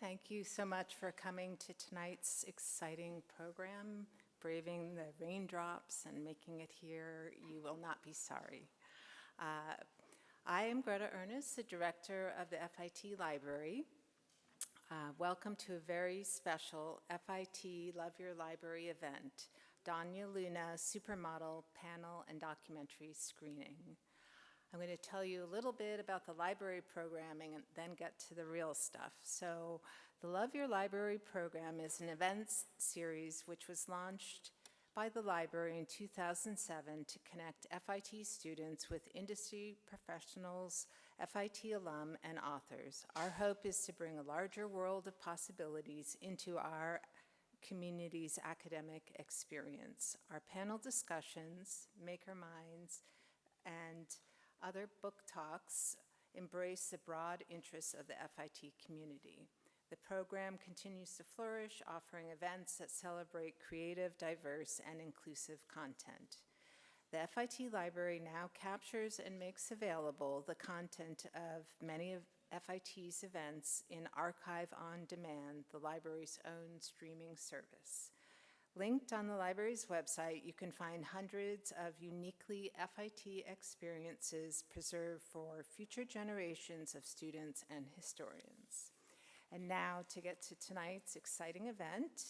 Thank you so much for coming to tonight's exciting program, braving the raindrops and making it here. You will not be sorry. I am Greta Ernest, the director of the FIT Library. Welcome to a very special FIT Love Your Library event, Donyale Luna Supermodel Panel and Documentary Screening. I'm going to tell you a little bit about the library programming and then get to the real stuff. So the Love Your Library program is an events series which was launched by the library in 2007 to connect FIT students with industry professionals, FIT alum, and authors. Our hope is to bring a larger world of possibilities into our community's academic experience. Our panel discussions, Maker Minds, and other book talks embrace the broad interests of the FIT community. The program continues to flourish, offering events that celebrate creative, diverse, and inclusive content. The FIT Library now captures and makes available the content of many of FIT's events in Archive on Demand, the library's own streaming service. Linked on the library's website, you can find hundreds of uniquely FIT experiences preserved for future generations of students and historians. And now to get to tonight's exciting event.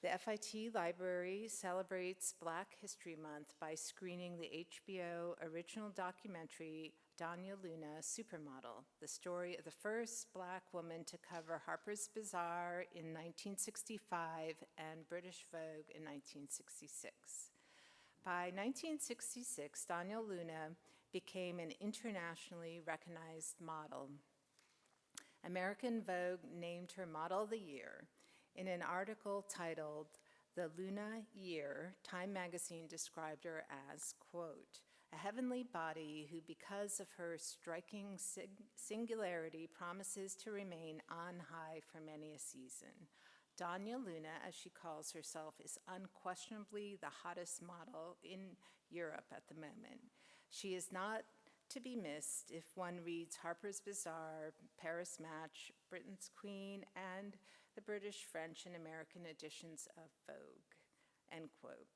The FIT Library celebrates Black History Month by screening the HBO original documentary Donyale Luna Supermodel, the story of the first Black woman to cover Harper's Bazaar in 1965 and British Vogue in 1966. By 1966, Donyale Luna became an internationally recognized model. American Vogue named her Model of the Year. In an article titled "The Luna Year," Time magazine described her as, quote, "a heavenly body who, because of her striking singularity, promises to remain on high for many a season. Donyale Luna, as she calls herself, is unquestionably the hottest model in Europe at the moment. She is not to be missed if one reads Harper's Bazaar, Paris Match, Britain's Queen, and the British, French, and American editions of Vogue," end quote.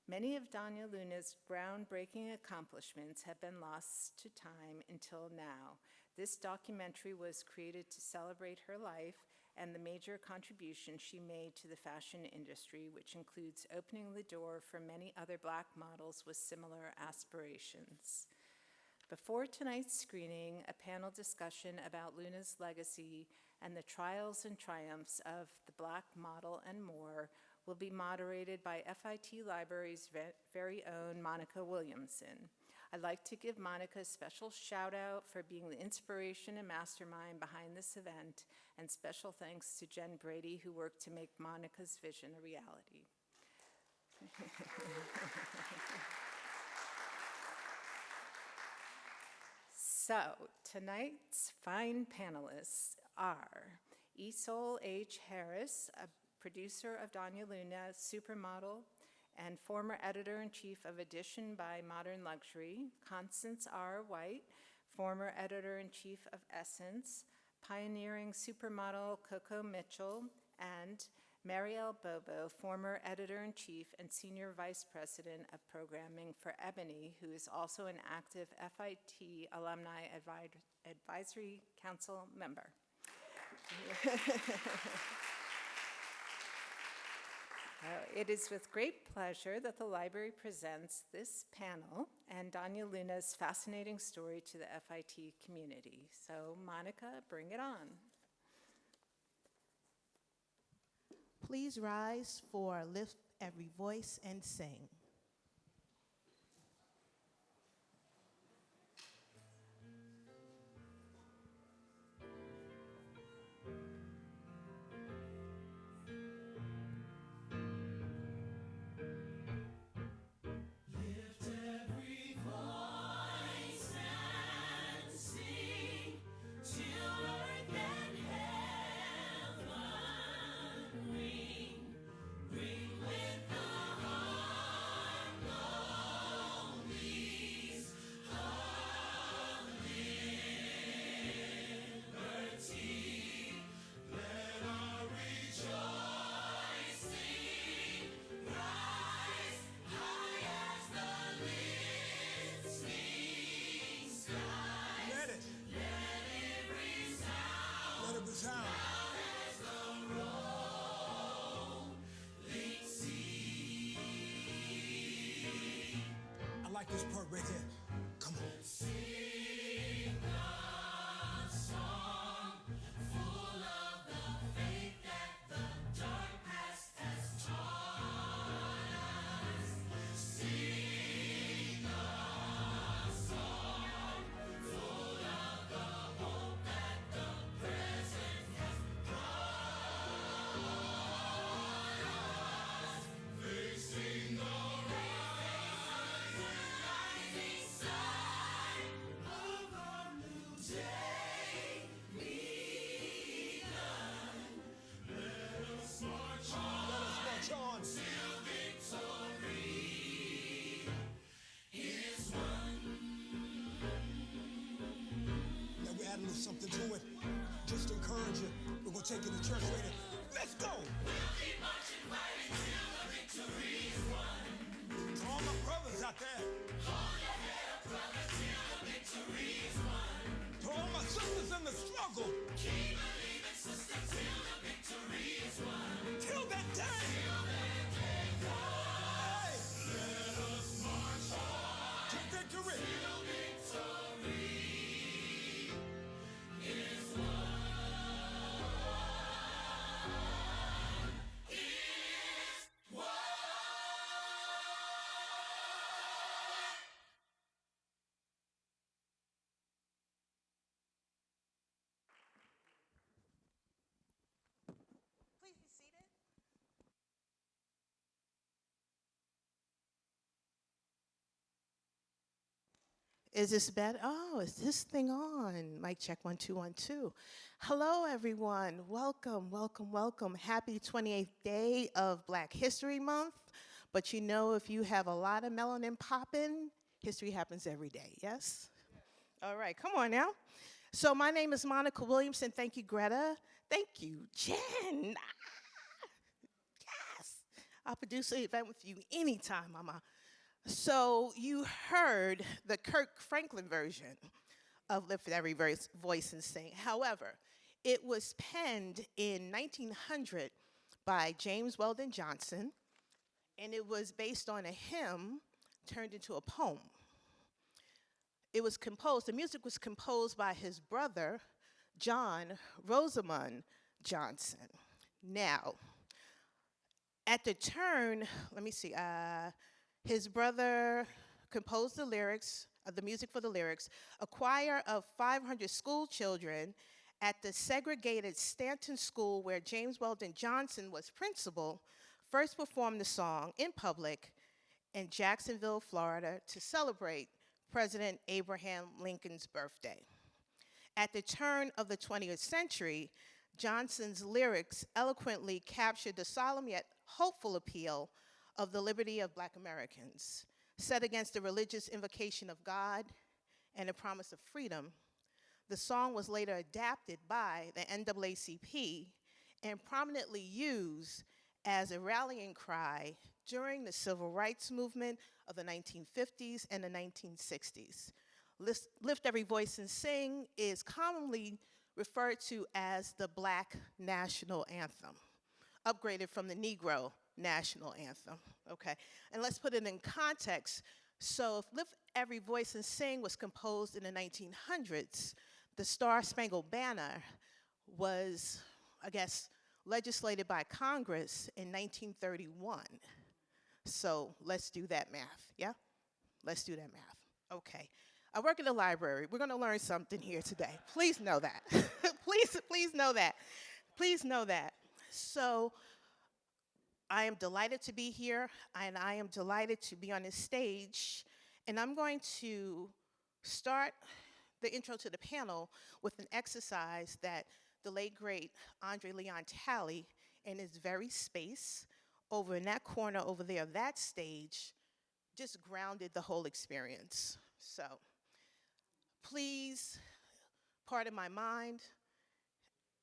Many of Donyale Luna's groundbreaking accomplishments have been lost to time until now. This documentary was created to celebrate her life and the major contribution she made to the fashion industry, which includes opening the door for many other Black models with similar aspirations. Before tonight's screening, a panel discussion about Luna's legacy and the trials and triumphs of the Black model and more will be moderated by FIT Library's very own Monica Williamson. I'd like to give Monica a special shout out for being the inspiration and mastermind behind this event, and special thanks to Jen Brady, who worked to make Monica's vision a reality. So, tonight's fine panelists are Isoul H. Harris, a producer of Donyale Luna Supermodel and former editor-in-chief of Edition by Modern Luxury; Constance R. White, former editor-in-chief of Essence, pioneering Supermodel Coco Mitchell; and Marielle Bobo, former editor-in-chief and senior vice president of programming for EBONY, who is also an active FIT Alumni Advisory Council member. It is with great pleasure that the library presents this panel and Donyale Luna's fascinating story to the FIT community. So, Monica, bring it on. Please rise for Lift Every Voice and Sing. Ring with the heart. town. I like this part right here. Come on. Something to it, just to encourage you. We're gonna take you to church later. Let's go! We'll keep marching, fighting till the victory's won. To all my brothers out there, hold your head up, brother, till the victory's won. To all my sisters in the struggle, keep believing, sister, till the victory's won. Till that day, hey, let us march on to victory. Till victory. Please be seated. Is this better? Oh, is this thing on? Mic check 1 2 1 2. Hello, everyone. Welcome, welcome, welcome. Happy 28th day of Black History Month. But you know, if you have a lot of melanin popping, history happens every day. Yes? All right, come on now. So my name is Monica Williamson. Thank you, Greta. Thank you, Jen. Yes. I'll produce an event with you anytime, Mama. So you heard the Kirk Franklin version of Lift Every Voice and Sing. However, it was penned in 1900 by James Weldon Johnson, and it was based on a hymn turned into a poem. It was composed, the music was composed by his brother, John Rosamond Johnson. Now, at the turn, let me see, his brother composed the lyrics, the music for the lyrics. A choir of 500 school children at the segregated Stanton School, where James Weldon Johnson was principal, first performed the song in public in Jacksonville, Florida, to celebrate President Abraham Lincoln's birthday. At the turn of the 20th century, Johnson's lyrics eloquently captured the solemn yet hopeful appeal of the liberty of Black Americans, set against the religious invocation of God and the promise of freedom. The song was later adapted by the NAACP and prominently used as a rallying cry during the civil rights movement of the 1950s and the 1960s. Lift Every Voice and Sing is commonly referred to as the Black National Anthem, upgraded from the Negro National Anthem, okay? And let's put it in context. So if Lift Every Voice and Sing was composed in the 1900s, the Star Spangled Banner was, I guess, legislated by Congress in 1931. So let's do that math, yeah? Let's do that math, okay. I work in the library. We're gonna learn something here today. Please know that. please know that. Please know that. So I am delighted to be here, and I am delighted to be on this stage, and I'm going to start the intro to the panel with an exercise that the late, great Andre Leon Talley, in his very space, over in that corner over there, that stage, just grounded the whole experience. So please pardon my mind,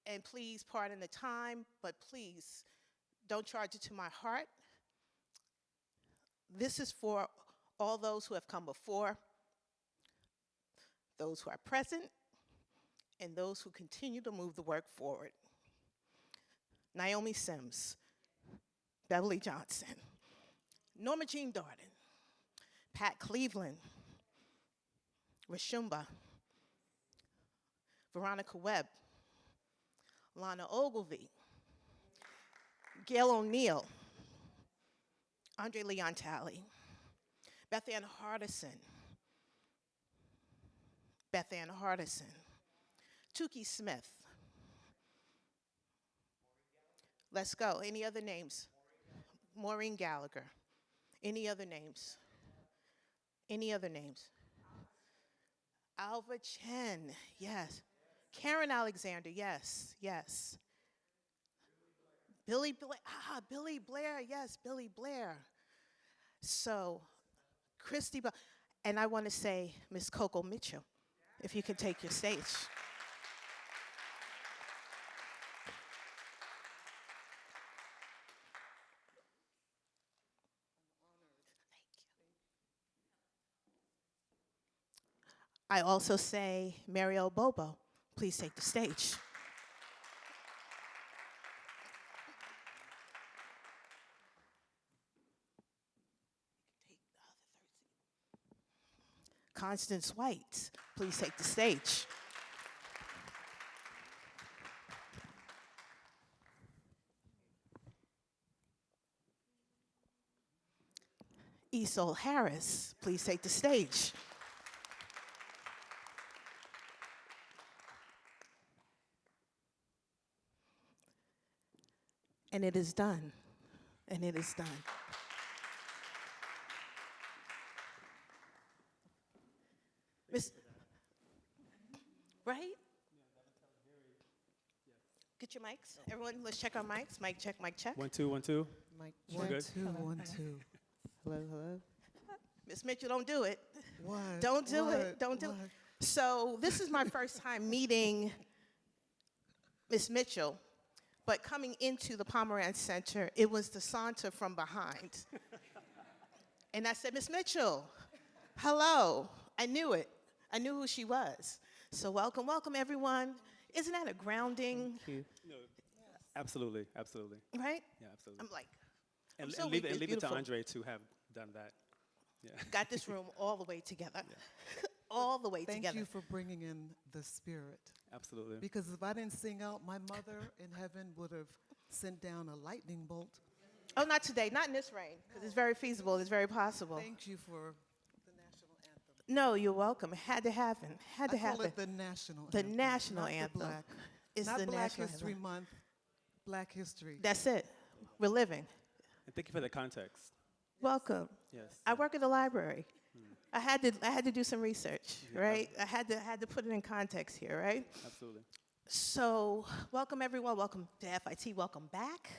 and please pardon the time, but please don't charge it to my heart. This is for all those who have come before, those who are present, and those who continue to move the work forward. Naomi Sims, Beverly Johnson, Norma Jean Darden, Pat Cleveland, Rashumba, Veronica Webb, Lana Ogilvie, Gail O'Neill, Andre Leon Talley, Beth Ann Hardison, Tukey Smith. Let's go. Any other names? Maureen Gallagher. Any other names? Any other names? Alva Chen, yes. Karen Alexander, yes, yes. Billy Blair, yes, Billy Blair. So, Christy, and I want to say Miss Coco Mitchell, if you can take your stage. I also say Marielle Bobo, please take the stage. Constance White, please take the stage. Isoul Harris, please take the stage. And it is done. And it is done. Miss, right? Get your mics. Everyone, let's check our mics. Mic check, mic check. 1, 2, 1, 2. Mic We're check. good. 1, 2. Hello, hello. Miss Mitchell, don't do it. What? Don't do What? it. Don't do it. What? So this is my first time meeting Miss Mitchell, but coming into the Pomerantz Center, it was the saunter from behind. And I said, Miss Mitchell, hello. I knew it. I knew who she was. So welcome, welcome everyone. Isn't that a grounding, Thank you. No, absolutely, absolutely. right? Yeah, absolutely. I'm like, And, so and weak, leave, it's and leave it to beautiful. Andre to have done that. Yeah. got this room all the way together. All the way Thank together. you for bringing in the spirit. Absolutely. Because if I didn't sing out, my mother in heaven would have sent down a lightning bolt. Oh, not today, not in this rain, because it's very feasible, it's very possible. Thank you for the national anthem. No, you're welcome. It had to happen. Had to I call happen. it the national The anthem. national not anthem. The black. It's not the Black national History anthem. Month, Black History. That's it. We're living. And thank you for the context. Welcome. Yes. I work at the library. I had to do some research, right? I had to put it in context here, right? Absolutely. So, welcome everyone. Welcome to FIT. Welcome back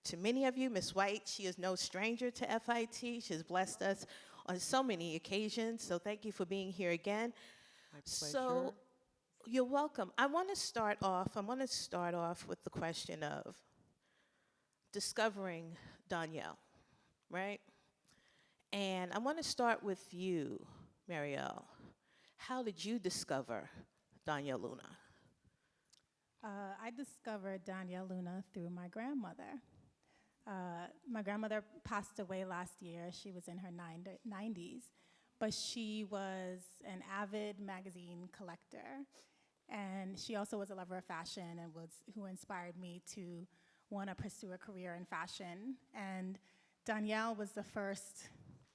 to many of you. Miss White, she is no stranger to FIT. She has blessed us on so many occasions. So, thank you for being here again. My So, pleasure. you're welcome. I want to start off with the question of discovering Donyale, right? And I want to start with you, Marielle. How did you discover Donyale Luna? I discovered Donyale Luna through my grandmother. My grandmother passed away last year. She was in her 90s, but she was an avid magazine collector, and she also was a lover of fashion and who inspired me to want to pursue a career in fashion. And Donyale was the first,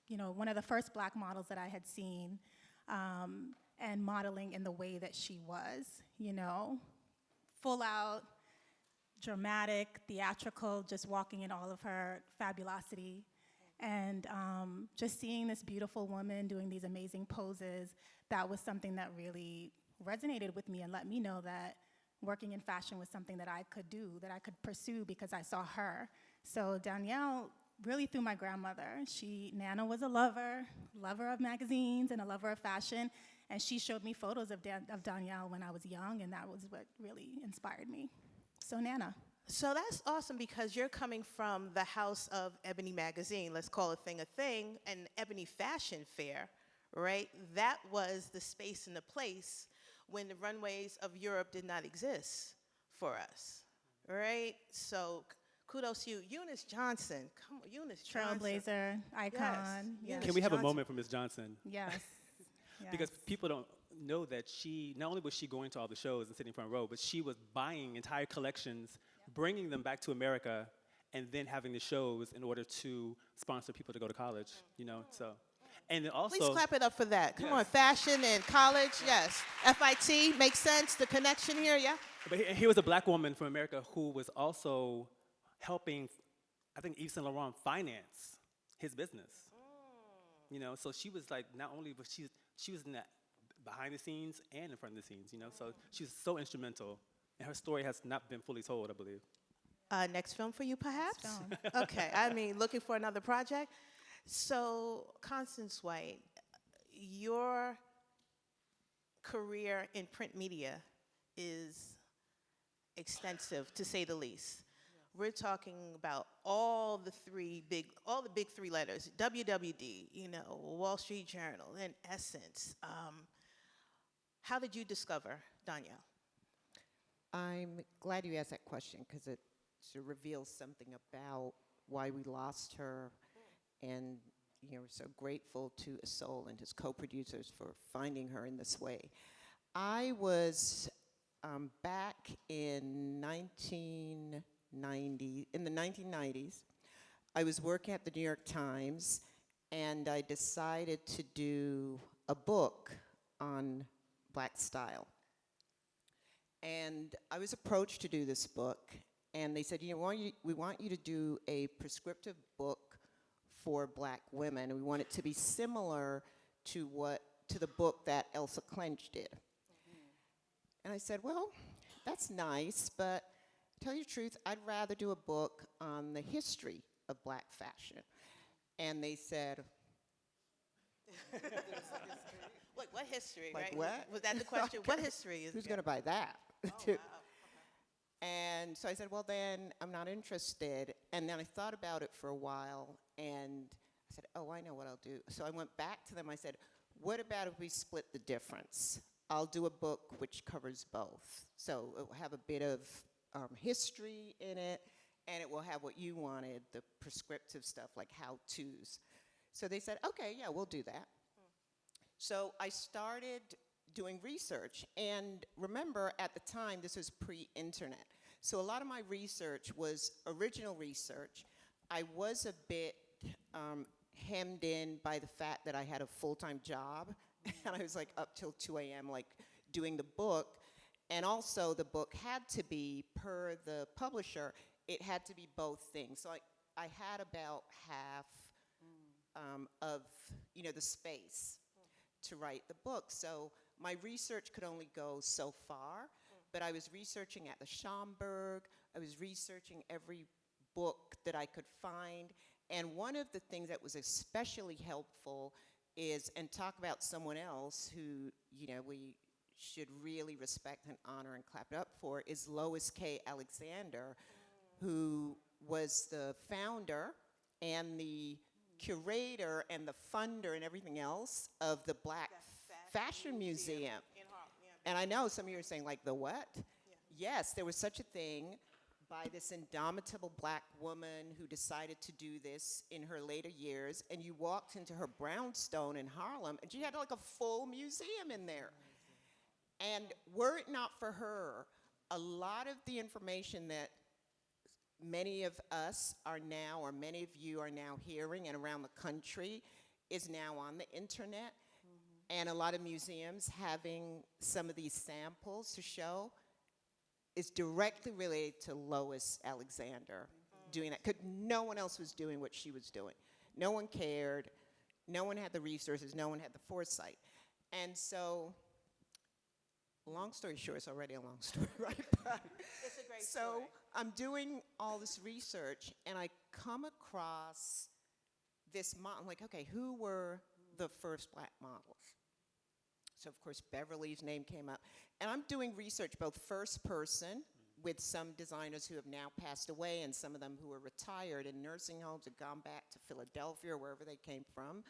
one of the first Black models that I had seen, and modeling in the way that she was, full out, dramatic, theatrical, just walking in all of her fabulosity. And just seeing this beautiful woman doing these amazing poses, that was something that really resonated with me and let me know that working in fashion was something that I could do, that I could pursue because I saw her. So Donyale, really through my grandmother, Nana was a lover of magazines and a lover of fashion, and she showed me photos of Donyale when I was young, and that was what really inspired me. So Nana. So that's awesome because you're coming from the house of Ebony Magazine, let's call a thing, and Ebony Fashion Fair, right? That was the space and the place when the runways of Europe did not exist for us, right? So kudos to you. Eunice Johnson, come on, Eunice Johnson. Trailblazer, icon. Yes. Can we have a Johnson. moment from Ms. Johnson? Yes. Because Yes. people don't know that she, not only was she going to all the shows and sitting front row, but she was buying entire collections, bringing them back to America, and then having the shows in order to sponsor people to go to college, you know, so. And then also— Please clap it up for that. Come Yes. on, fashion and college, yes. FIT, makes sense, the connection here, yeah? But here was a black woman from America who was also helping, I think, Yves Saint Laurent finance his business. You know, so she was like, not only was she was in that behind the scenes and in front of the scenes, you know, so she was so instrumental. And her story has not been fully told, I believe. Next film for you, perhaps? film. Okay, I mean, looking for another project. So, Constance White, your career in print media is extensive, to say the least. We're talking about all the big three letters, WWD, you know, Wall Street Journal, and Essence. How did you discover Donyale? I'm glad you asked that question because it sort of reveals something about why we lost her, and we're so grateful to Isoul and his co-producers for finding her in this way. I was back in the 1990s. I was working at the New York Times, and I decided to do a book on black style. And I was approached to do this book, and they said, we want you to do a prescriptive book for black women. We want it to be similar to the book that Elsa Clench did. And I said, well, that's nice, but to tell you the truth, I'd rather do a book on the history of black fashion. And they said, Wait, what history, Like right? what? Was that the question? What history is who's it? going to buy that? Oh, wow. And so I said, well, then I'm not interested. And then I thought about it for a while, and I said, oh, I know what I'll do. So I went back to them. I said, what about if we split the difference? I'll do a book which covers both. So it will have a bit of history in it, and it will have what you wanted, the prescriptive stuff like how-tos. So they said, okay, yeah, we'll do that. So I started doing research, and remember, at the time, this was pre-internet. So a lot of my research was original research. I was a bit hemmed in by the fact that I had a full-time job, and I was like up till 2 a.m. like doing the book, and also the book had to be, per the publisher, it had to be both things. So I had about half of the space to write the book. So my research could only go so far, but I was researching at the Schomburg. I was researching every book that I could find. And one of the things that was especially helpful is, and talk about someone else who, we should really respect and honor and clap it up for, is Lois K. Alexander, who was the founder and the curator and the funder and everything else of the Black Fashion Museum. And I know some of you are saying, like, the what? Yes, there was such a thing by this indomitable black woman who decided to do this in her later years, and you walked into her brownstone in Harlem, and she had like a full museum in there. And were it not for her, a lot of the information that many of us are now, or many of you are now hearing and around the country, is now on the internet. And a lot of museums having some of these samples to show is directly related to Lois Alexander doing that, because no one else was doing what she was doing. No one cared, no one had the resources, no one had the foresight. And so, long story short, it's already a long story, right? It's a great So story. I'm doing all this research, and I come across this model. I'm like, okay, who were the first black models? So of course Beverly's name came up, and I'm doing research both first person with some designers who have now passed away, and some of them who are retired in nursing homes, have gone back to Philadelphia or wherever they came from.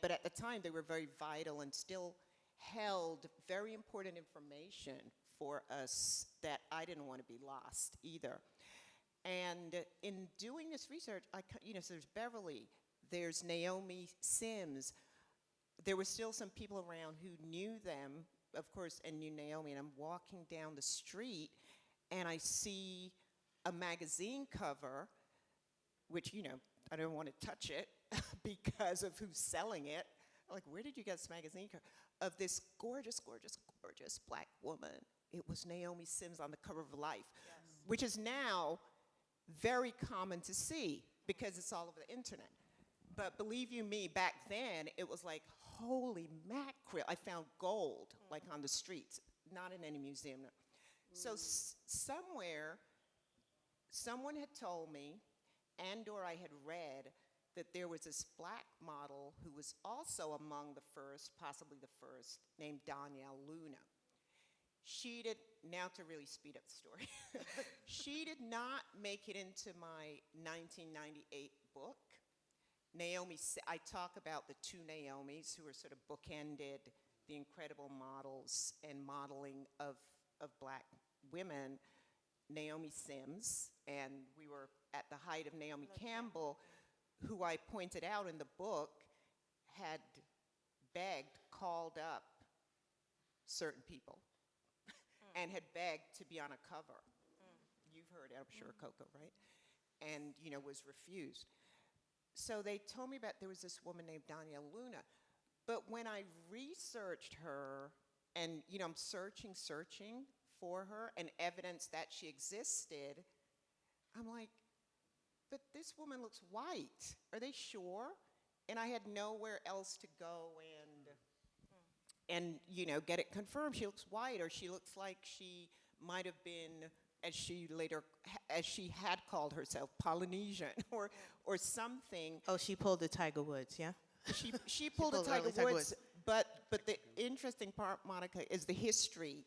But at the time they were very vital and still held very important information for us that I didn't want to be lost either. And in doing this research, so there's Beverly, there's Naomi Sims. There were still some people around who knew them, of course, and knew Naomi. And I'm walking down the street, and I see a magazine cover, which, I don't want to touch it because of who's selling it. Like, where did you get this magazine cover? Of this gorgeous, gorgeous, gorgeous black woman. It was Naomi Sims on the cover of Life, which is now very common to see because it's all over the internet. But believe you me, back then, it was like, holy mackerel. I found gold, like on the streets, not in any museum. So somewhere, someone had told me, and/or I had read, that there was this black model who was also among the first, possibly the first, named Donyale Luna. She did, now to really speed up the story, she did not make it into my 1998 book. Naomi, I talk about the two Naomis who are sort of bookended the incredible models and modeling of black women. Naomi Sims, and we were at the height of Naomi Campbell, who I pointed out in the book had begged, called up certain people and had begged to be on a cover. You've heard it, I'm sure, Coco, right? And, was refused. So they told me about, there was this woman named Donyale Luna. But when I researched her, and, I'm searching for her and evidence that she existed, I'm like, but this woman looks white. Are they sure? And I had nowhere else to go and get it confirmed. She looks white, or she looks like she might have been, as she had called herself, Polynesian, or something. Oh, she pulled the Tiger Woods, yeah? She pulled a Tiger Woods, but the interesting part, Monica, is the history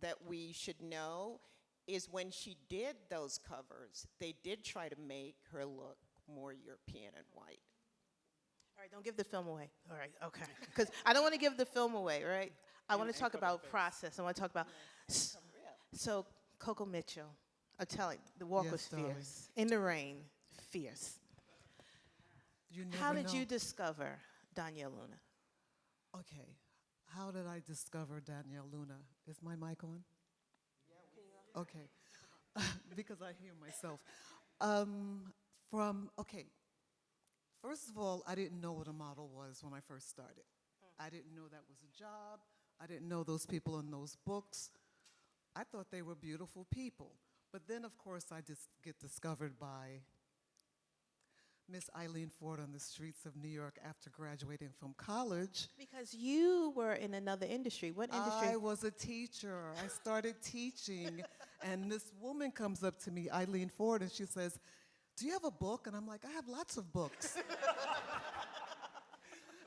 that we should know is when she did those covers, they did try to make her look more European and white. All right, don't give the film away. All right, okay. Because I don't want to give the film away, right? I want to talk about process. I want to talk about. So, Coco Mitchell, I'm telling you, the walk Yes, was darling. fierce. In the rain, fierce. You never How did know. you discover Donyale Luna? Okay, how did I discover Donyale Luna? Is my mic on? Okay, because I hear myself. First of all, I didn't know what a model was when I first started. I didn't know that was a job. I didn't know those people in those books. I thought they were beautiful people. But then, of course, I just get discovered by Miss Eileen Ford on the streets of New York after graduating from college. Because you were in another industry. What industry? I was a teacher. I started teaching, and this woman comes up to me, Eileen Ford, and she says, "Do you have a book?" And I'm like, "I have lots of books."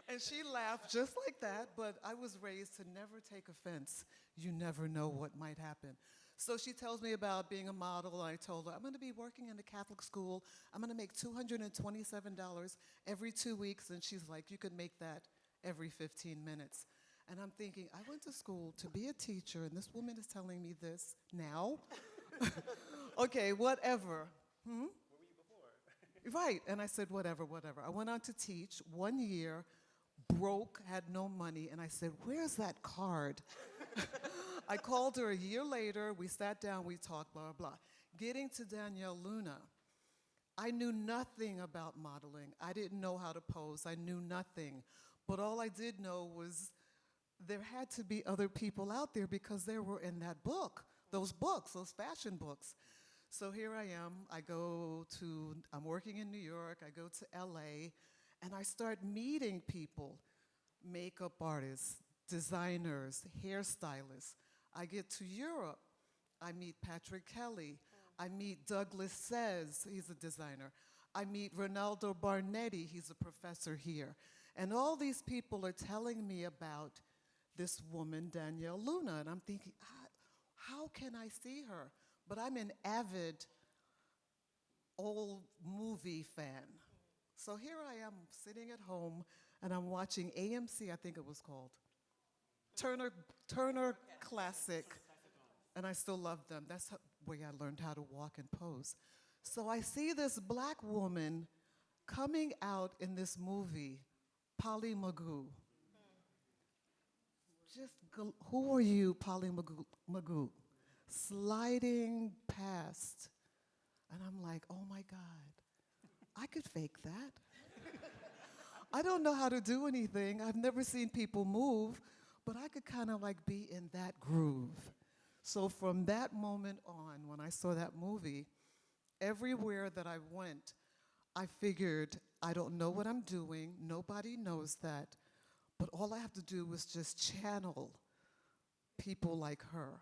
And she laughed just like that, but I was raised to never take offense. You never know what might happen. So she tells me about being a model, and I told her, I'm going to be working in a Catholic school. I'm going to make $227 every 2 weeks. And she's like, you could make that every 15 minutes. And I'm thinking, I went to school to be a teacher, and this woman is telling me this now? Okay, whatever. Where were you before? Right, and I said, whatever. I went on to teach 1 year, broke, had no money, and I said, where's that card? I called her a year later, we sat down, we talked, blah, blah, blah. Getting to Donyale Luna, I knew nothing about modeling. I didn't know how to pose, I knew nothing. But all I did know was there had to be other people out there because they were in that book, those fashion books. So here I am, I'm working in New York, I go to LA, and I start meeting people, makeup artists, designers, hairstylists. I get to Europe, I meet Patrick Kelly, I meet Douglas Says, he's a designer. I meet Ronaldo Barnetti, he's a professor here. And all these people are telling me about this woman, Donyale Luna, and I'm thinking, how can I see her? But I'm an avid old movie fan. So here I am sitting at home, and I'm watching AMC, I think it was called. Turner Classic, and I still love them. That's the way I learned how to walk and pose. So I see this black woman coming out in this movie, Polly Magoo. Who are you, Polly Magoo? Sliding past. And I'm like, oh my God, I could fake that. I don't know how to do anything. I've never seen people move, but I could kind of like be in that groove. So from that moment on, when I saw that movie, everywhere that I went, I figured, I don't know what I'm doing. Nobody knows that. But all I have to do is just channel people like her.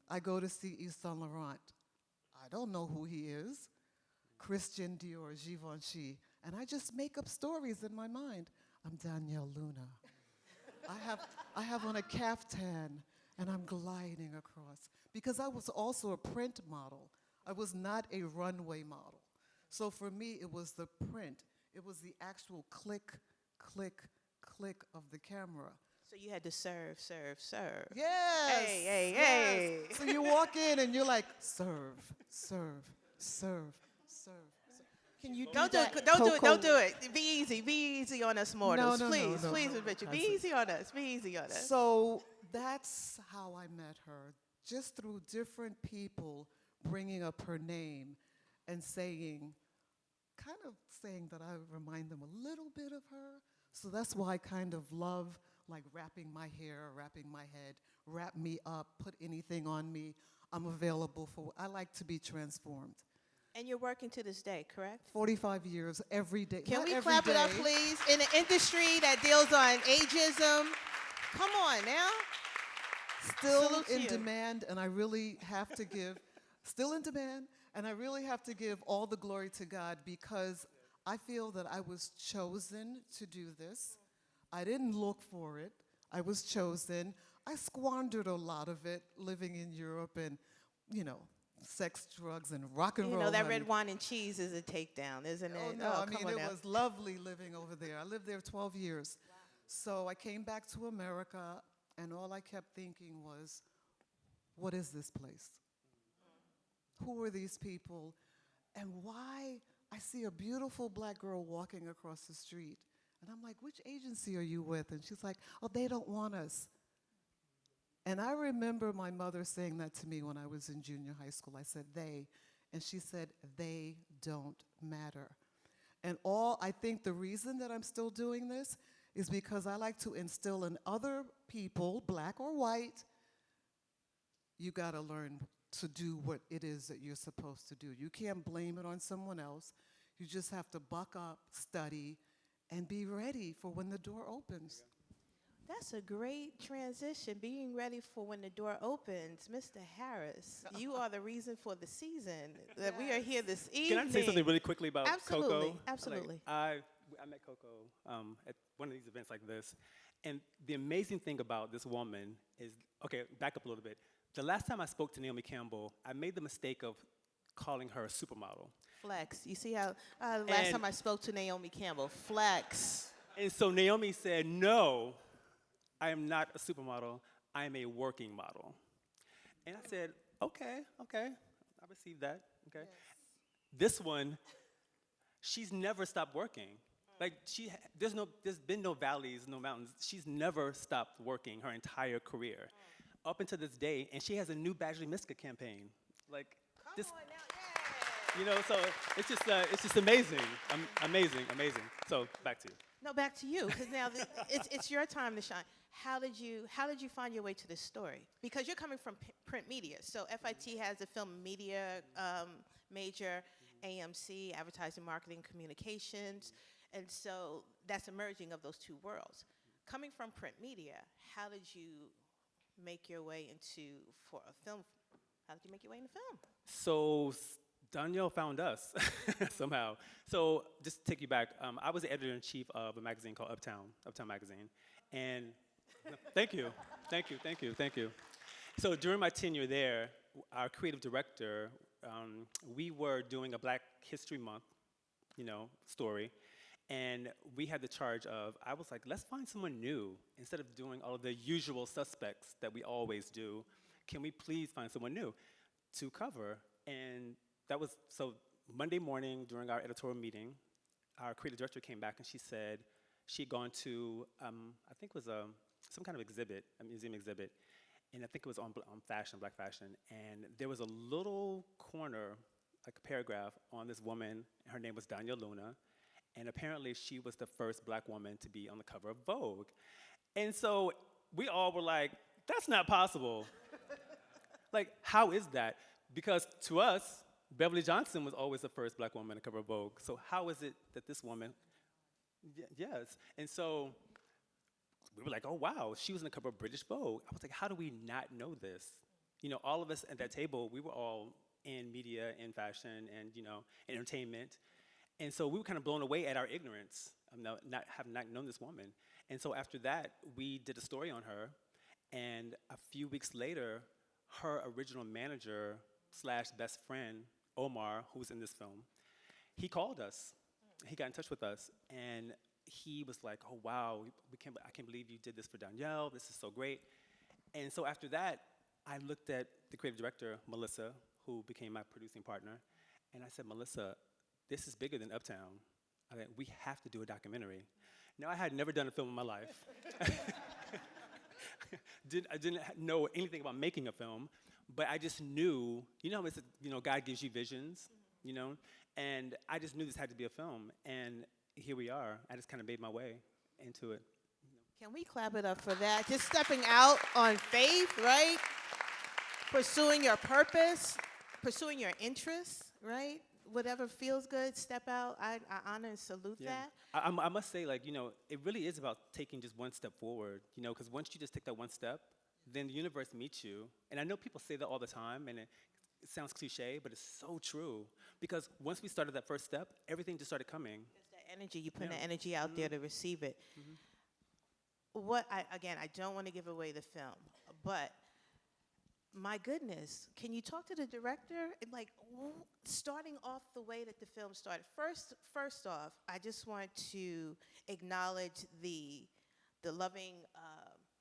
I go to see Yves Saint Laurent. I don't know who he is. Christian Dior, Givenchy. And I just make up stories in my mind. I'm Donyale Luna. I have on a caftan, and I'm gliding across. Because I was also a print model. I was not a runway model. So for me, it was the print. It was the actual click, click, click of the camera. So you had to serve, serve, serve. Yes. Hey. Yes. So you walk in and you're like, serve, serve, serve, serve. Can you Don't do that, it. Don't do it. Coco? Don't do it. Be easy. Be easy on us mortals. No, please, no. please, Richard. Be easy on us. Be easy on us. So that's how I met her, just through different people bringing up her name and saying that I remind them a little bit of her. So that's why I kind of love like wrapping my hair, wrapping my head, wrap me up, put anything on me. I'm available for, I like to be transformed. And you're working to this day, correct? 45 years, every day. Can Not we every clap it up, day. please? In an industry that deals on ageism. Come on now. Still Salute to in you. demand, and I really have to give, still in demand, and I really have to give all the glory to God because I feel that I was chosen to do this. I didn't look for it. I was chosen. I squandered a lot of it living in Europe and, sex, drugs, and rock and You roll. know, that honey. red wine and cheese is a takedown, isn't it? Oh, no, I come mean, on it now. was lovely living over there. I lived there 12 years. Wow. So I came back to America, and all I kept thinking was, what is this place? Who are these people? And why I see a beautiful black girl walking across the street. And I'm like, which agency are you with? And she's like, oh, they don't want us. And I remember my mother saying that to me when I was in junior high school. I said, they. And she said, they don't matter. And I think the reason that I'm still doing this is because I like to instill in other people, black or white, you gotta learn to do what it is that you're supposed to do. You can't blame it on someone else. You just have to buck up, study, and be ready for when the door opens. That's a great transition, being ready for when the door opens. Mr. Harris, you are the reason for the season that we are here this evening. Can I say something really quickly about Absolutely, Coco? absolutely. I met Coco at one of these events like this, and the amazing thing about this woman is, okay, back up a little bit. The last time I spoke to Naomi Campbell, I made the mistake of calling her a supermodel. Flex. You see how last time I spoke to Naomi Campbell, flex. And so Naomi said, no, I am not a supermodel, I am a working model. And I said, okay, I received that, okay. Yes. This one, she's never stopped working. Like, there's been no valleys, no mountains. She's never stopped working her entire career, up until this day, and she has a new Badgley Miska campaign. Like, Come on now, yeah. So it's just amazing, amazing. So back to you. No, back to you, because now it's your time to shine. How did you find your way to this story? Because you're coming from print media. So FIT has a film media major, AMC, advertising, marketing, communications, and so that's a merging of those two worlds. Coming from print media, how did you make your way for a film? How did you make your way into film? So Donyale found us somehow. So just to take you back, I was the editor-in-chief of a magazine called Uptown Magazine. And thank you. So during my tenure there, our creative director, we were doing a Black History Month, story. And we had the charge of, I was like, let's find someone new. Instead of doing all of the usual suspects that we always do, can we please find someone new to cover? And that was, so Monday morning during our editorial meeting, our creative director came back and she said she had gone to, I think it was some kind of exhibit, a museum exhibit, and I think it was on fashion, black fashion, and there was a little corner, like a paragraph on this woman, her name was Donyale Luna, and apparently she was the first black woman to be on the cover of Vogue. And so we all were like, that's not possible. Like, how is that? Because to us, Beverly Johnson was always the first black woman to cover Vogue. So how is it that this woman, yes. And so we were like, oh wow, she was on the cover of British Vogue. I was like, how do we not know this? You know, all of us at that table, we were all in media, in fashion, and entertainment. And so we were kind of blown away at our ignorance of not having known this woman. And so after that, we did a story on her. And a few weeks later, her original manager / best friend, Omar, who's in this film, he called us. He got in touch with us. And he was like, oh, wow, I can't believe you did this for Donyale. This is so great. And so after that, I looked at the creative director, Melissa, who became my producing partner. And I said, Melissa, this is bigger than Uptown. I mean, we have to do a documentary. Now, I had never done a film in my life. I didn't know anything about making a film, but I just knew, God gives you visions, and I just knew this had to be a film, and here we are. I just kind of made my way into it. Can we clap it up for that? Just stepping out on faith, right? Pursuing your purpose, pursuing your interests, right? Whatever feels good, step out. I honor and salute that. I must say, it really is about taking just one step forward, because once you just take that one step, then the universe meets you. And I know people say that all the time, and it sounds cliche, but it's so true. Because once we started that first step, everything just started coming. It's that energy. You put the energy out there to receive it. I don't want to give away the film, but my goodness, can you talk to the director? Starting off the way that the film started. First off, I just want to acknowledge the loving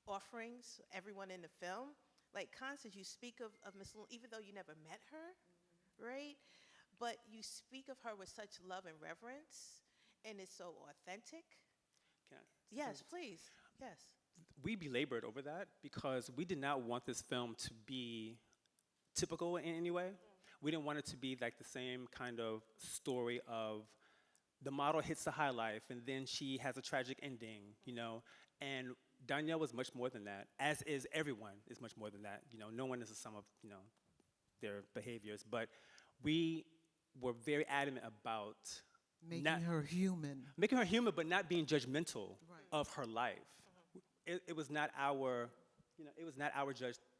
offerings, everyone in the film. Like Constance, you speak of Miss Luna, even though you never met her, right? But you speak of her with such love and reverence, and it's so authentic. Yes, please, yes. We belabored over that because we did not want this film to be typical in any way. We didn't want it to be like the same kind of story of the model hits the high life and then she has a tragic ending, And Donyale was much more than that, as is everyone is much more than that. No one is the sum of, their behaviors. But we were very adamant about Making her human. Making her human, but not being judgmental of her life. It was not our,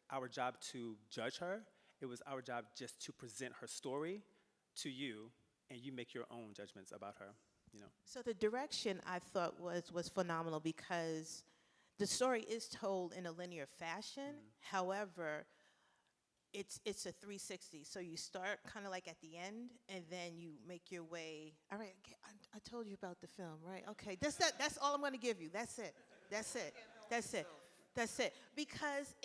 our job to judge her. It was our job just to present her story to you, and you make your own judgments about her. So the direction I thought was phenomenal because the story is told in a linear fashion. However, it's a 360. So you start kind of like at the end, and then you make your way. All right, I told you about the film, right? Okay, that's all I'm going to give you. That's it. Because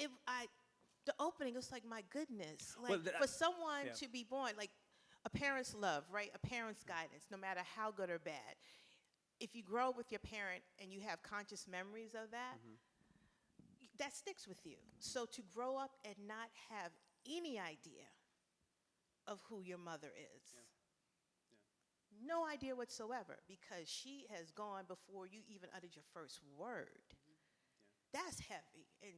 the opening was like, my goodness, for someone to be born, like a parent's love, right? A parent's guidance, no matter how good or bad. If you grow up with your parent and you have conscious memories of that, that sticks with you. So to grow up and not have any idea of who your mother is, no idea whatsoever, because she has gone before you even uttered your first word. That's heavy. And,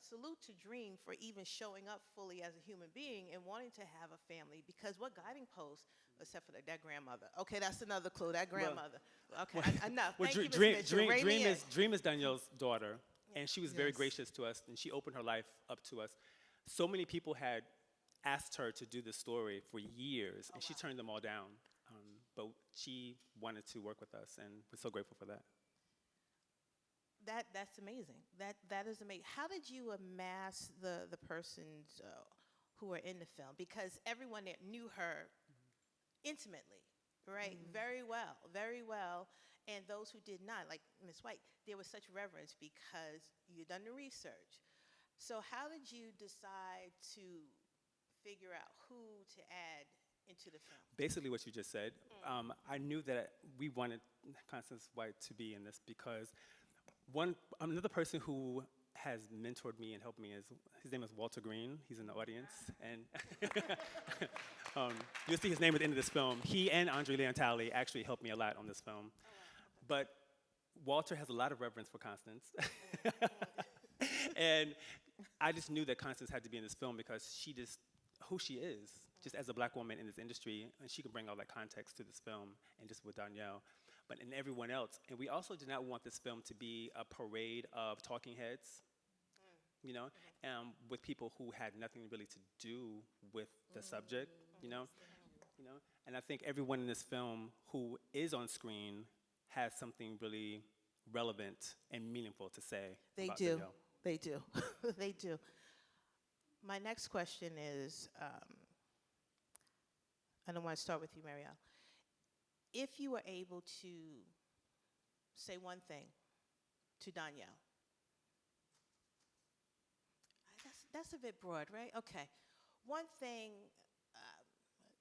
salute to Dream for even showing up fully as a human being and wanting to have a family, because what guiding post, except for that grandmother. Okay, that's another clue, that grandmother. Enough. Thank you, Ms. Mitchell. Dream is Donyale's daughter, and she was very gracious to us, and she opened her life up to us. So many people had asked her to do this story for years, and she turned them all down. But she wanted to work with us, and we're so grateful for that. That's amazing. That is amazing. How did you amass the persons who were in the film? Because everyone there knew her intimately, Right, very well, very well. And those who did not, like Ms. White, there was such reverence because you'd done the research. So how did you decide to figure out who to add into the film? Basically, what you just said, I knew that we wanted Constance White to be in this because another person who has mentored me and helped me his name is Walter Green. He's in the audience, and you'll see his name at the end of this film. He and Andre Leontali actually helped me a lot on this film. But Walter has a lot of reverence for Constance. And I just knew that Constance had to be in this film because who she is, just as a black woman in this industry, and she can bring all that context to this film, and just with Donyale, but in everyone else. And we also did not want this film to be a parade of talking heads, with people who had nothing really to do with the subject, And I think everyone in this film who is on screen has something really relevant and meaningful to say. They about do. Donyale. They do. They do. My next question is, and I want to start with you, Marielle. If you were able to say one thing to Donyale, that's a bit broad, right? Okay. One thing,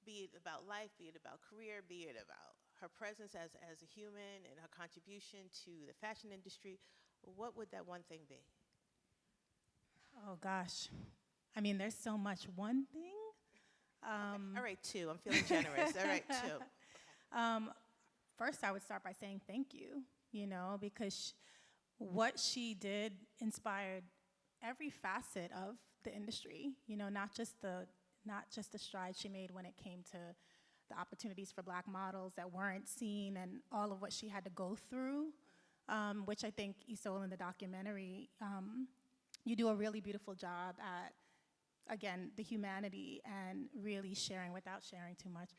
be it about life, be it about career, be it about her presence as a human and her contribution to the fashion industry, what would that one thing be? Oh gosh, I mean, there's so much. One thing. All right, two. I'm feeling generous. All right, two. First, I would start by saying thank you. Because what she did inspired every facet of the industry. Not just the strides she made when it came to the opportunities for black models that weren't seen, and all of what she had to go through, which I think Isoul in the documentary, you do a really beautiful job at, again, the humanity and really sharing without sharing too much,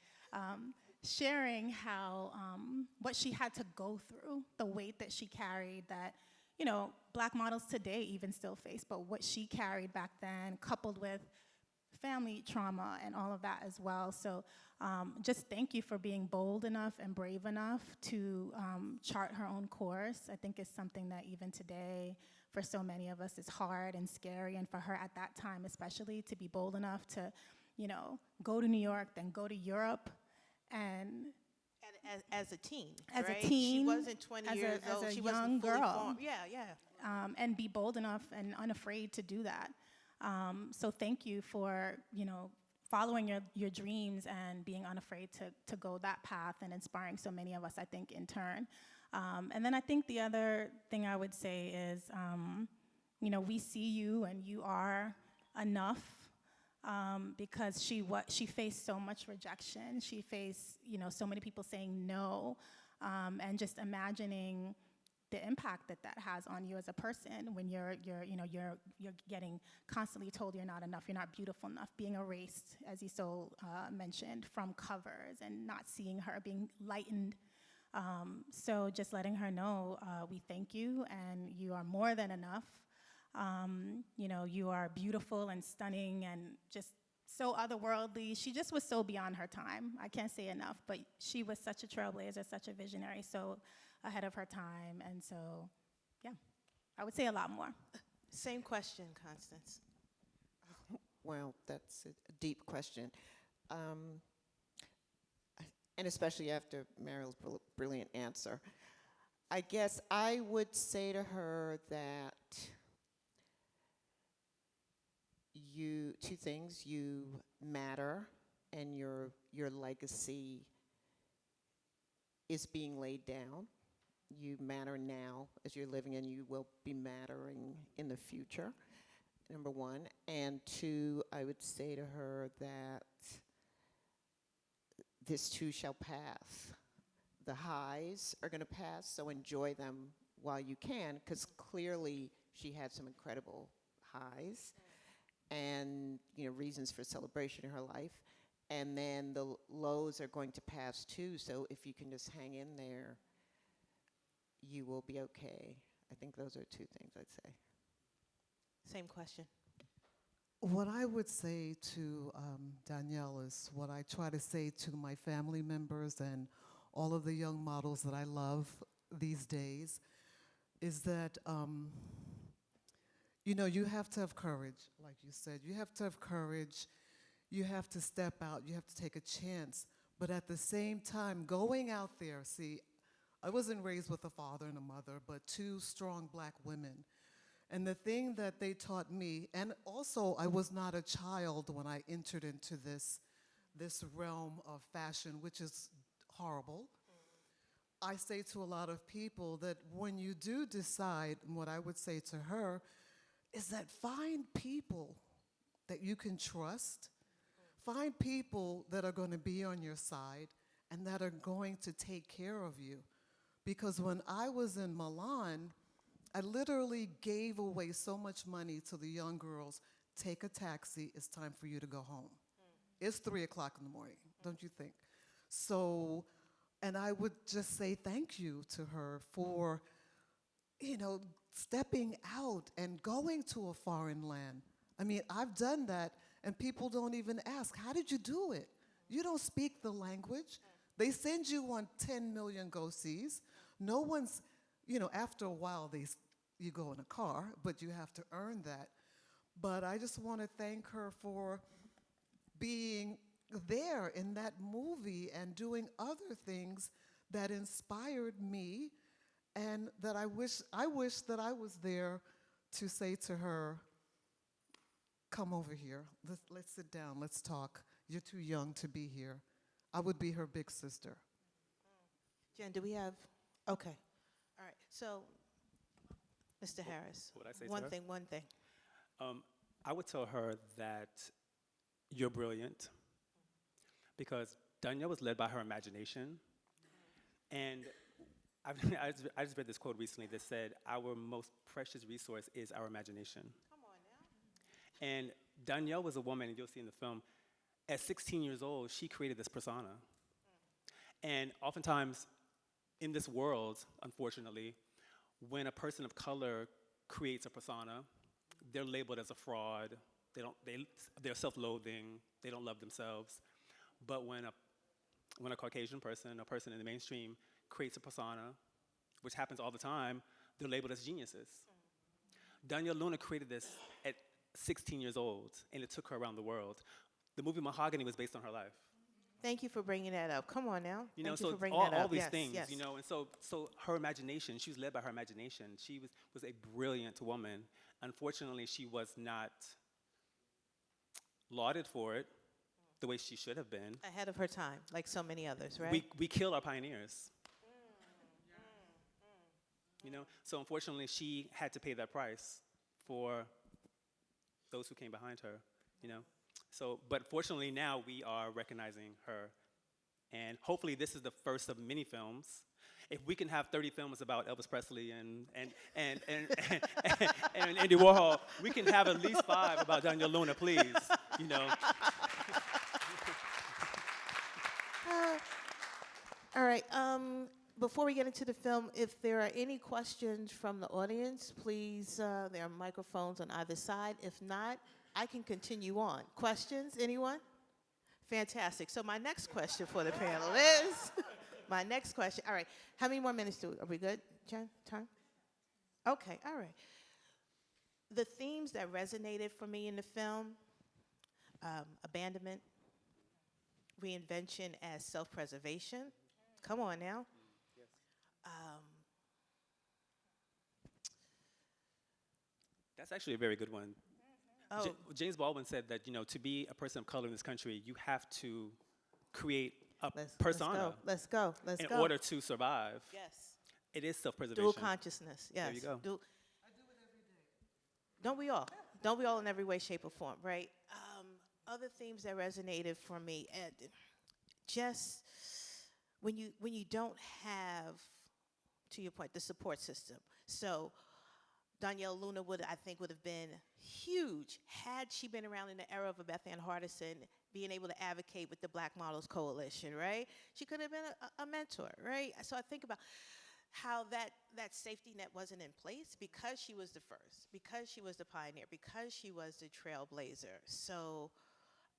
sharing how, what she had to go through, the weight that she carried that, black models today even still face, but what she carried back then, coupled with family trauma and all of that as well. So just thank you for being bold enough and brave enough to chart her own course. I think it's something that even today, for so many of us, is hard and scary, and for her at that time especially, to be bold enough to, go to New York, then go to Europe, and as a teen, as right? a teen, she wasn't 20 years old. as a She young wasn't fully girl. formed. Yeah. And be bold enough and unafraid to do that. So thank you for, following your dreams and being unafraid to go that path, and inspiring so many of us, I think, in turn. And then I think the other thing I would say is, we see you and you are enough, because she faced so much rejection. She faced, so many people saying no, and just imagining the impact that has on you as a person when you're getting constantly told you're not enough, you're not beautiful enough, being erased, as Isoul mentioned, from covers, and not seeing her, being lightened. So just letting her know, we thank you, and you are more than enough. You are beautiful and stunning and just so otherworldly. She just was so beyond her time. I can't say enough, but she was such a trailblazer, such a visionary, so ahead of her time. And so, yeah, I would say a lot more. Same question, Constance. Well, that's a deep question. And especially after Marielle's brilliant answer. I guess I would say to her that two things: you matter, and your legacy is being laid down. You matter now as you're living, and you will be mattering in the future, number one. And two, I would say to her that this too shall pass. The highs are going to pass, so enjoy them while you can, because clearly she had some incredible highs and reasons for celebration in her life. And then the lows are going to pass too, so if you can just hang in there, you will be okay. I think those are two things I'd say. Same question. What I would say to Donyale is what I try to say to my family members and all of the young models that I love these days is that, you have to have courage, like you said. You have to have courage. You have to step out. You have to take a chance. But at the same time, going out there, see, I wasn't raised with a father and a mother, but two strong black women. And the thing that they taught me, and also I was not a child when I entered into this realm of fashion, which is horrible. I say to a lot of people that when you do decide, and what I would say to her, is that find people that you can trust, find people that are going to be on your side and that are going to take care of you. Because when I was in Milan, I literally gave away so much money to the young girls. Take a taxi, it's time for you to go home. It's 3 o'clock in the morning, don't you think? So, and I would just say thank you to her for, stepping out and going to a foreign land. I mean, I've done that, and people don't even ask, how did you do it? You don't speak the language. They send you on 10 million go-sees. No one's, after a while, you go in a car, but you have to earn that. But I just want to thank her for being there in that movie and doing other things that inspired me, and that I wish that I was there to say to her, come over here, let's sit down, let's talk. You're too young to be here. I would be her big sister. Jen, do we have, okay. All right, so, Mr. Harris. What would I say to one her? thing. I would tell her that you're brilliant, because Donyale was led by her imagination. And I just read this quote recently that said, our most precious resource is our imagination. Come on now. And Donyale was a woman, and you'll see in the film, at 16 years old, she created this persona. And oftentimes, in this world, unfortunately, when a person of color creates a persona, they're labeled as a fraud. They're self-loathing. They don't love themselves. But when a Caucasian person, a person in the mainstream, creates a persona, which happens all the time, they're labeled as geniuses. Donyale Luna created this at 16 years old, and it took her around the world. The movie Mahogany was based on her life. Thank you for bringing that up. Come on now. You know, Thank you so for bringing that up. all these Yes, things, yes. and so her imagination, she was led by her imagination. She was a brilliant woman. Unfortunately, she was not lauded for it the way she should have been. Ahead of her time, like so many others, right? We kill our pioneers. So unfortunately, she had to pay that price for those who came behind her, So, but fortunately now we are recognizing her. And hopefully this is the first of many films. If we can have 30 films about Elvis Presley and Andy Warhol, we can have at least 5 about Donyale Luna, please, All right. Before we get into the film, if there are any questions from the audience, please, there are microphones on either side. If not, I can continue on. Questions, anyone? Fantastic. So my next question for the panel is, all right, how many more minutes are we good, Jen, time? Okay, all right. The themes that resonated for me in the film, abandonment, reinvention as self-preservation. Come on now. That's actually a very good one. Oh. James Baldwin said that, to be a person of color in this country, you have to create a persona Let's go. in order to survive. Yes. It is self-preservation. Dual consciousness. Yes. There you go. I do it every day. Don't we all? Don't we all in every way, shape, or form, right? Other themes that resonated for me, and just when you don't have, to your point, the support system. So Donyale Luna would have been huge had she been around in the era of Beth Ann Hardison, being able to advocate with the Black Models Coalition, right? She could have been a mentor, right? So I think about how that safety net wasn't in place because she was the first, because she was the pioneer, because she was the trailblazer. So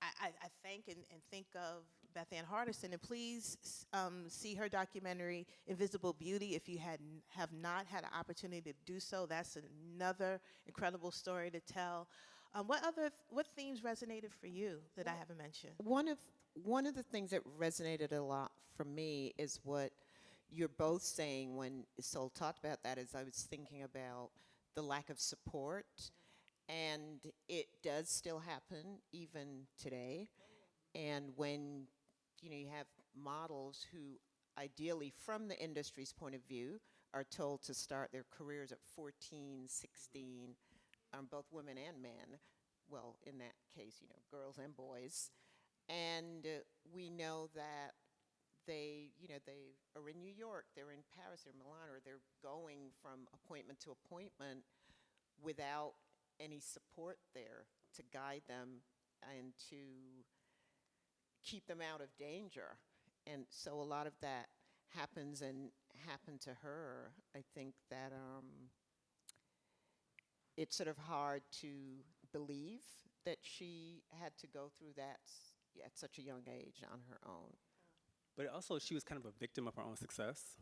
I thank and think of Beth Ann Hardison, and please see her documentary, Invisible Beauty, if you have not had an opportunity to do so. That's another incredible story to tell. What themes resonated for you that I haven't mentioned? One of the things that resonated a lot for me is what you're both saying when Isoul talked about that. Is I was thinking about the lack of support, and it does still happen even today. And when you have models who ideally from the industry's point of view are told to start their careers at 14, 16, both women and men, well, in that case, girls and boys. And we know that they are in New York, they're in Paris, they're in Milan, or they're going from appointment to appointment without any support there to guide them and to keep them out of danger. And so a lot of that happens and happened to her. I think that it's sort of hard to believe that she had to go through that at such a young age on her own. But also, she was kind of a victim of her own success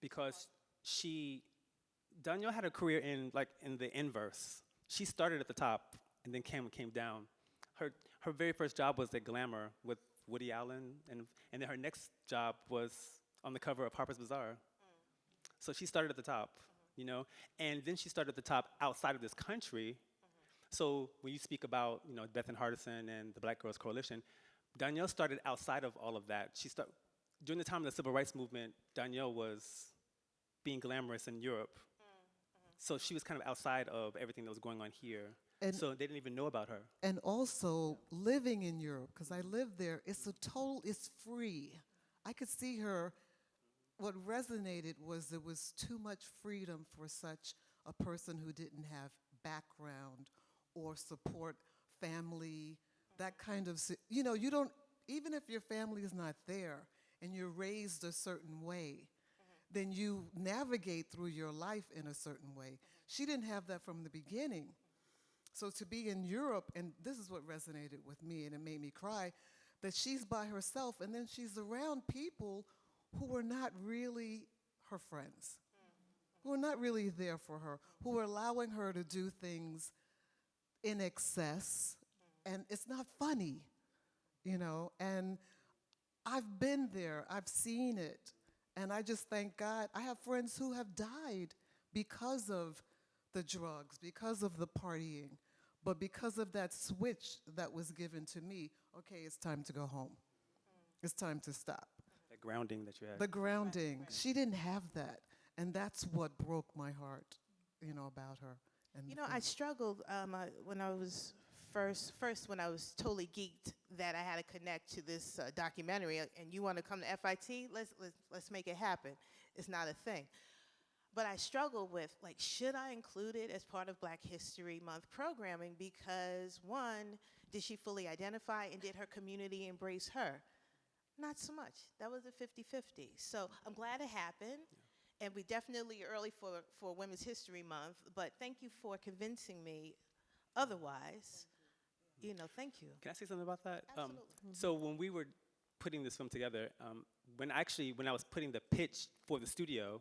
because Donyale had a career in the inverse. She started at the top and then came down. Her very first job was at Glamour with Woody Allen, and then her next job was on the cover of Harper's Bazaar. So she started at the top, and then she started at the top outside of this country. So when you speak about Beth Ann Hardison and the Black Girls Coalition, Donyale started outside of all of that. During the time of the Civil Rights Movement, Donyale was being glamorous in Europe. So she was kind of outside of everything that was going on here. And so they didn't even know about her. And also living in Europe, because I lived there, it's free. I could see her, what resonated was there was too much freedom for such a person who didn't have background or support, family, that kind of, you don't, even if your family is not there and you're raised a certain way, then you navigate through your life in a certain way. She didn't have that from the beginning. So to be in Europe, and this is what resonated with me and it made me cry, that she's by herself and then she's around people who are not really her friends, who are not really there for her, who are allowing her to do things in excess, and it's not funny, and I've been there, I've seen it, and I just thank God. I have friends who have died because of the drugs, because of the partying, but because of that switch that was given to me, okay, it's time to go home. It's time to stop. That grounding that you had. The grounding. Right. She didn't have that, and that's what broke my heart, about her. And I struggled when I was first when I was totally geeked that I had to connect to this documentary, and you want to come to FIT? Let's make it happen. It's not a thing. But I struggled with, should I include it as part of Black History Month programming? Because one, did she fully identify, and did her community embrace her? Not so much. That was a 50-50. So I'm glad it happened. Yeah. And we definitely early for Women's History Month, but thank you for convincing me otherwise. Thank you. Can I say something about that? Absolutely. So when we were putting this film together, when I was putting the pitch for the studio,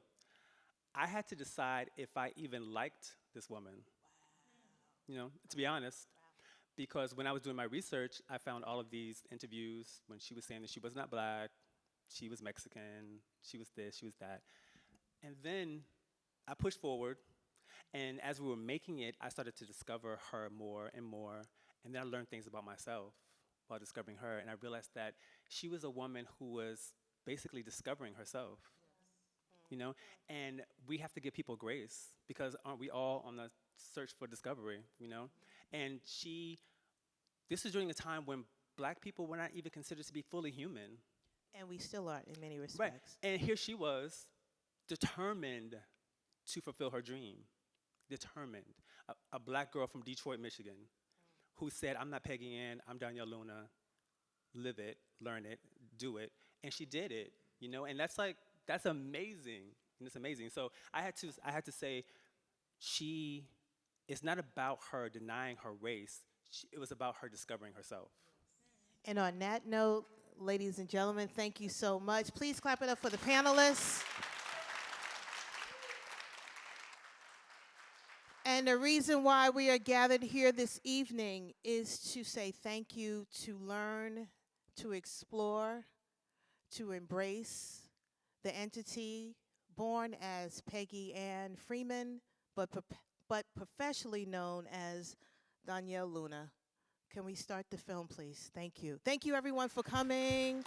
I had to decide if I even liked this woman. Wow. To be honest. Wow. Because when I was doing my research, I found all of these interviews when she was saying that she was not Black, she was Mexican, she was this, she was that. And then I pushed forward, and as we were making it, I started to discover her more and more, and then I learned things about myself while discovering her, and I realized that she was a woman who was basically discovering herself. And we have to give people grace, because aren't we all on the search for discovery, And this is during a time when Black people were not even considered to be fully human. And we still aren't in many respects. Right, and here she was, determined to fulfill her dream, determined. A Black girl from Detroit, Michigan, who said, I'm not pegging in, I'm Donyale Luna, live it, learn it, do it, and she did it, and that's amazing, and it's amazing. So I had to say, it's not about her denying her race. It was about her discovering herself. And on that note, ladies and gentlemen, thank you so much. Please clap it up for the panelists. And the reason why we are gathered here this evening is to say thank you, to learn, to explore, to embrace the entity born as Peggy Ann Freeman, but professionally known as Donyale Luna. Can we start the film, please? Thank you. Thank you, everyone, for coming.